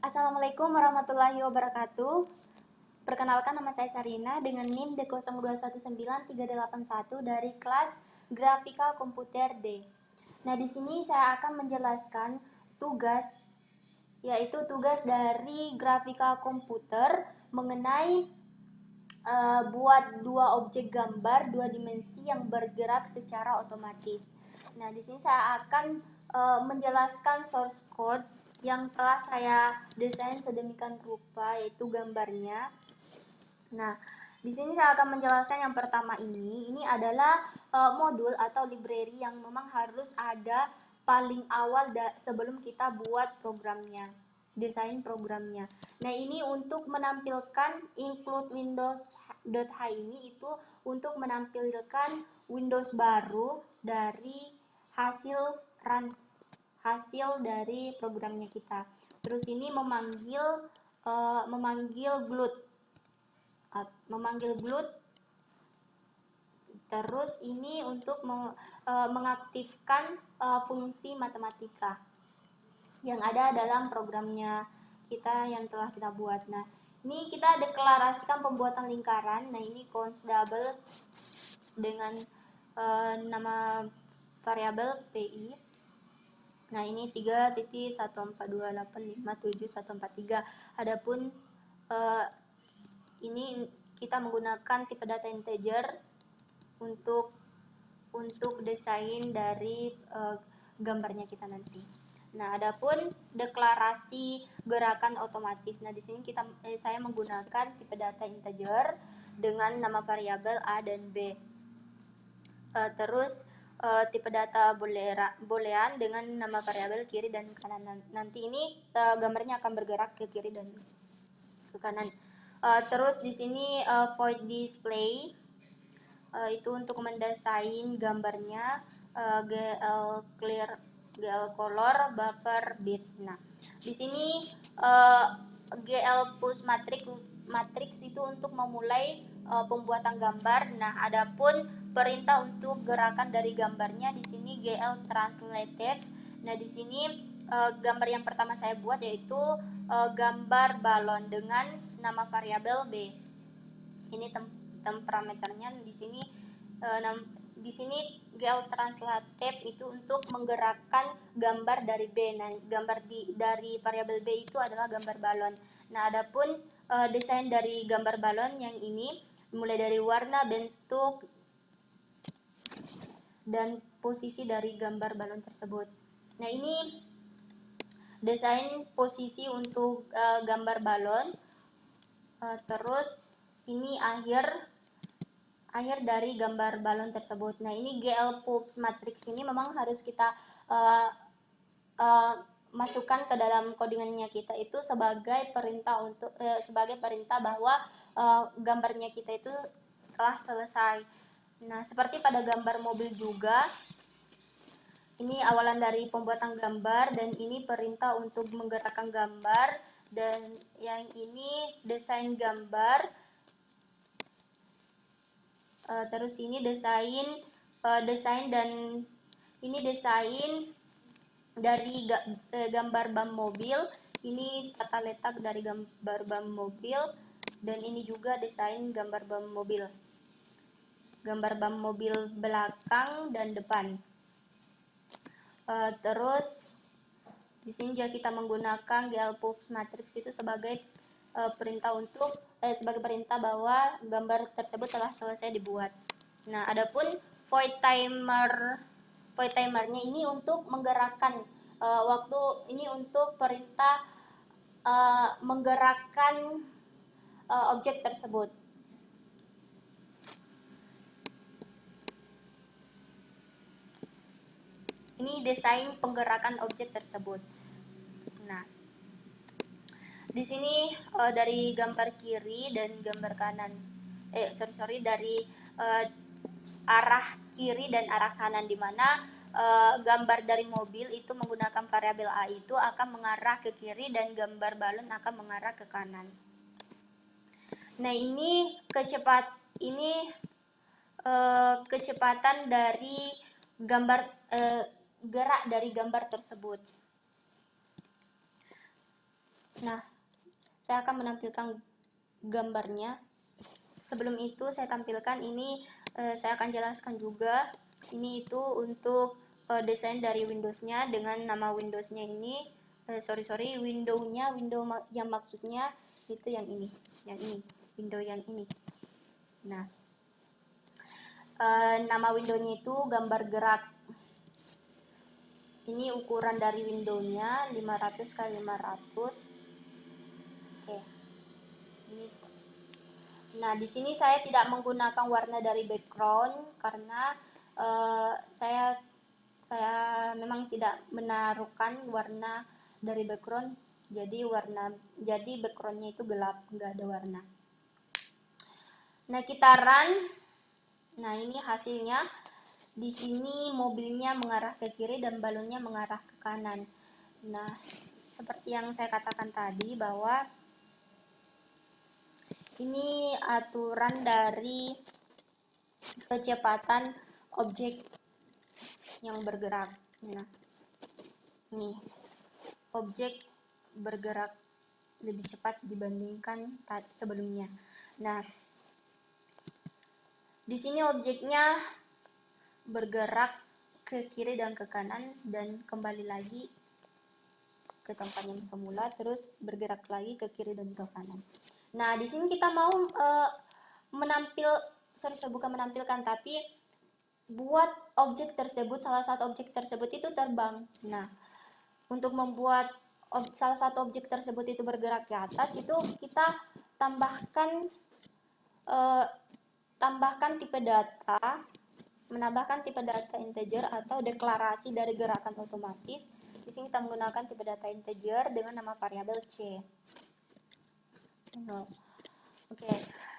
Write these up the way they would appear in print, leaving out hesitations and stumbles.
Assalamualaikum warahmatullahi wabarakatuh. Perkenalkan, nama saya Sarina dengan NIM D02193881 dari kelas Grafika Komputer D. Nah, di sini saya akan menjelaskan tugas, yaitu tugas dari grafika komputer mengenai buat dua objek gambar dua dimensi yang bergerak secara otomatis. Nah, di sini saya akan menjelaskan source code yang telah saya desain sedemikian rupa, yaitu gambarnya. Nah, di sini saya akan menjelaskan yang pertama ini adalah modul atau library yang memang harus ada paling awal sebelum kita buat programnya, desain programnya. Nah, ini untuk menampilkan include Windows.h ini itu untuk menampilkan Windows baru dari hasil dari programnya kita. Terus ini memanggil GLUT. Terus ini untuk mengaktifkan fungsi matematika yang ada dalam programnya kita yang telah kita buat. Nah, ini kita deklarasikan pembuatan lingkaran. Nah, ini const double dengan nama variabel pi. Nah, ini 3.142857143. Adapun ini kita menggunakan tipe data integer untuk desain dari gambarnya kita nanti. Nah, adapun deklarasi gerakan otomatis. Nah, di sini saya menggunakan tipe data integer dengan nama variabel a dan b. Terus tipe data boolean dengan nama variabel kiri dan kanan. Nanti ini gambarnya akan bergerak ke kiri dan ke kanan. Terus di sini void display itu untuk mendesain gambarnya, GL color, buffer bit. Nah, di sini GL push matrix itu untuk memulai pembuatan gambar. Nah, adapun perintah untuk gerakan dari gambarnya di sini GL translated. Nah, di sini gambar yang pertama saya buat yaitu gambar balon dengan nama variabel b. Ini parameternya di sini. Di sini GL translated itu untuk menggerakkan gambar dari B. Nah, gambar dari variabel B itu adalah gambar balon. Nah, adapun desain dari gambar balon yang ini mulai dari warna, bentuk, dan posisi dari gambar balon tersebut. Nah, ini desain posisi untuk gambar balon. Terus ini akhir dari gambar balon tersebut. Nah, ini GL push matrix ini memang harus kita masukkan ke dalam codingannya kita itu sebagai perintah bahwa gambarnya kita itu telah selesai. Nah, seperti pada gambar mobil juga, ini awalan dari pembuatan gambar dan ini perintah untuk menggerakkan gambar, dan yang ini desain gambar. Terus ini desain dan ini desain dari gambar ban mobil. Ini tata letak dari gambar ban mobil, dan ini juga desain gambar ban mobil belakang dan depan. Terus di sini juga kita menggunakan GL push matrix itu sebagai perintah bahwa gambar tersebut telah selesai dibuat. Nah, adapun void timernya ini untuk menggerakkan waktu, ini untuk perintah menggerakkan objek tersebut. Ini desain penggerakan objek tersebut. Nah, di sini dari gambar kiri dan gambar kanan, dari arah kiri dan arah kanan, di mana gambar dari mobil itu menggunakan variabel a itu akan mengarah ke kiri dan gambar balon akan mengarah ke kanan. Nah, ini kecepatan dari gerak dari gambar tersebut. Nah, saya akan menampilkan gambarnya. Sebelum itu saya tampilkan ini, saya akan jelaskan juga. Ini itu untuk desain dari Windows-nya dengan nama Windows-nya ini. Window-nya, yang maksudnya itu yang ini, window yang ini. Nah, nama window-nya itu gambar gerak. Ini ukuran dari window-nya 500 x 500. Oke. Nah, di sini saya tidak menggunakan warna dari background karena saya memang tidak menaruhkan warna dari background. Jadi backgroundnya itu gelap, nggak ada warna. Nah, kita run. Nah, ini hasilnya. Di sini mobilnya mengarah ke kiri dan balonnya mengarah ke kanan. Nah, seperti yang saya katakan tadi bahwa ini aturan dari kecepatan objek yang bergerak. Nah, nih, objek bergerak lebih cepat dibandingkan sebelumnya. Nah, di sini objeknya bergerak ke kiri dan ke kanan dan kembali lagi ke tempat yang semula, terus bergerak lagi ke kiri dan ke kanan. Nah, di sini kita mau bukan menampilkan, tapi buat objek tersebut, salah satu objek tersebut itu terbang. Nah, untuk membuat salah satu objek tersebut itu bergerak ke atas, itu kita menambahkan tipe data integer atau deklarasi dari gerakan otomatis. Di sini kita menggunakan tipe data integer dengan nama variabel c. Oke.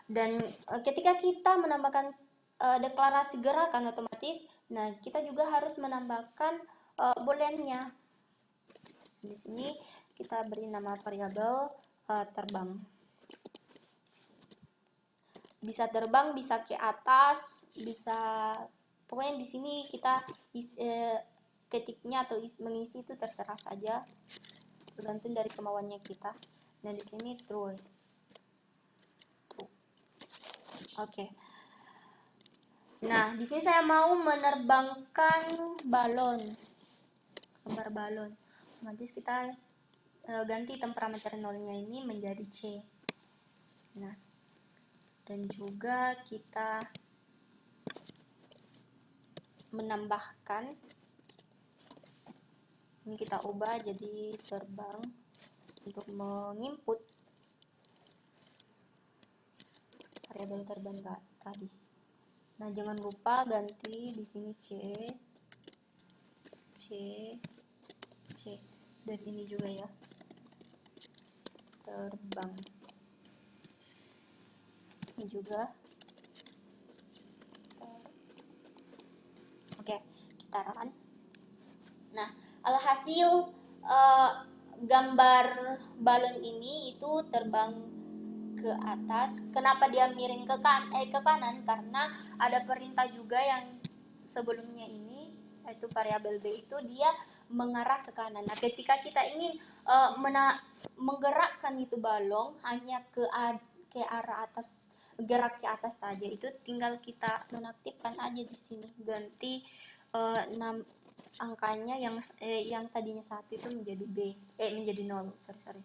Dan ketika kita menambahkan deklarasi gerakan otomatis, nah kita juga harus menambahkan booleannya. Di sini kita beri nama variabel terbang. Bisa terbang, bisa ke atas, bisa, pokoknya di sini kita ketiknya atau mengisi itu terserah saja, tergantung dari kemauannya kita. Nah, di sini true. Oke. Nah, di sini saya mau menerbangkan balon, gambar balon. Nanti kita ganti temperatur nolnya ini menjadi C. Nah, dan juga kita menambahkan, ini kita ubah jadi terbang untuk menginput variabel terbang tadi. Nah, jangan lupa ganti di sini C, dan ini juga ya, terbang. Ini juga. Oke, kita run. Nah, alhasil gambar balon ini itu terbang ke atas. Kenapa dia miring ke kanan? Karena ada perintah juga yang sebelumnya ini, yaitu variabel b itu dia mengarah ke kanan. Nah, ketika kita ingin menggerakkan itu balon hanya ke arah atas, gerak ke atas saja, itu tinggal kita menaktifkan aja di sini, ganti angkanya yang tadinya 1 itu menjadi menjadi 0. Sorry.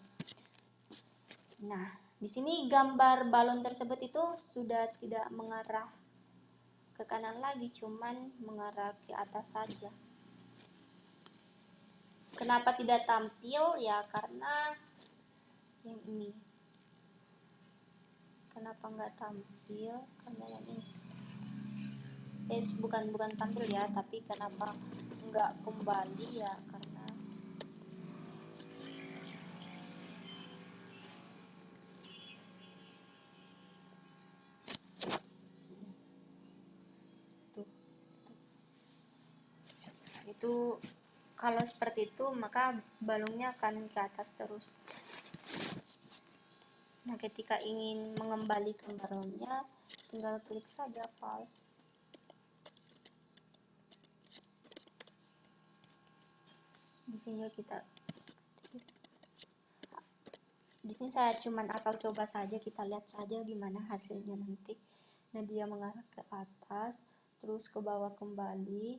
Nah, di sini gambar balon tersebut itu sudah tidak mengarah ke kanan lagi, cuman mengarah ke atas saja. Kenapa tidak tampil? Ya karena yang ini. Kenapa nggak tampil? Karena yang ini. Bukan tampil ya, tapi kenapa nggak kembali ya? Karena itu kalau seperti itu maka balonnya akan ke atas terus. Nah, ketika ingin mengembalikan balonnya, tinggal klik saja pause. Di sini kita Di sini saya cuman asal coba saja, kita lihat saja gimana hasilnya nanti. Nah, dia mengarah ke atas, terus ke bawah kembali.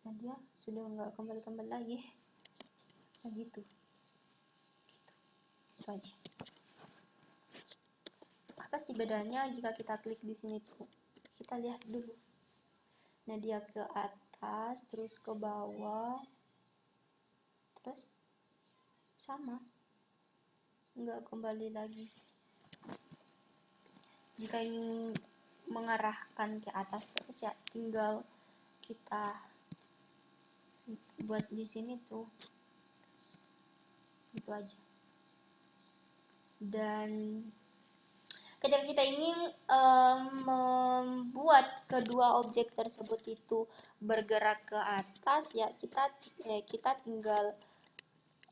Nah, dia sudah nggak kembali lagi. Nah, gitu aja. Apa sih bedanya jika kita klik di sini tuh? Kita lihat dulu. Nah, dia ke atas, terus ke bawah, terus sama, nggak kembali lagi. Jika ingin mengarahkan ke atas terus ya tinggal kita buat di sini tuh, itu aja. Dan ketika kita ingin membuat kedua objek tersebut itu bergerak ke atas, ya kita tinggal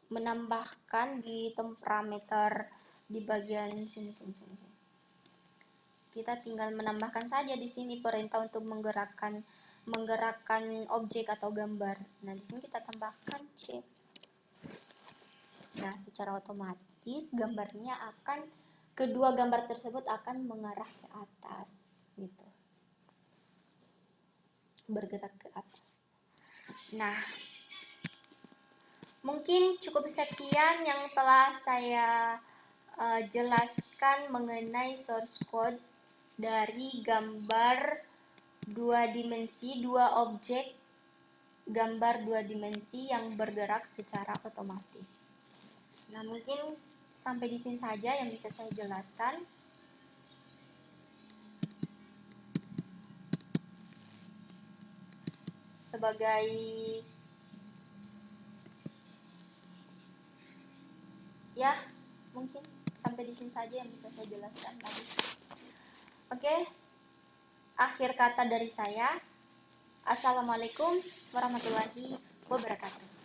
menambahkan di parameter di bagian sini. Kita tinggal menambahkan saja di sini perintah untuk menggerakkan objek atau gambar. Nah, di sini kita tambahkan C. Nah, secara otomatis kedua gambar tersebut akan mengarah ke atas, gitu. Bergerak ke atas. Nah, mungkin cukup sekian yang telah saya jelaskan mengenai source code dari gambar dua objek gambar dua dimensi yang bergerak secara otomatis. Nah, mungkin sampai di sini saja yang bisa saya jelaskan. Sebagai ya, mungkin sampai di sini saja yang bisa saya jelaskan tadi. Oke. Akhir kata dari saya. Assalamualaikum warahmatullahi wabarakatuh.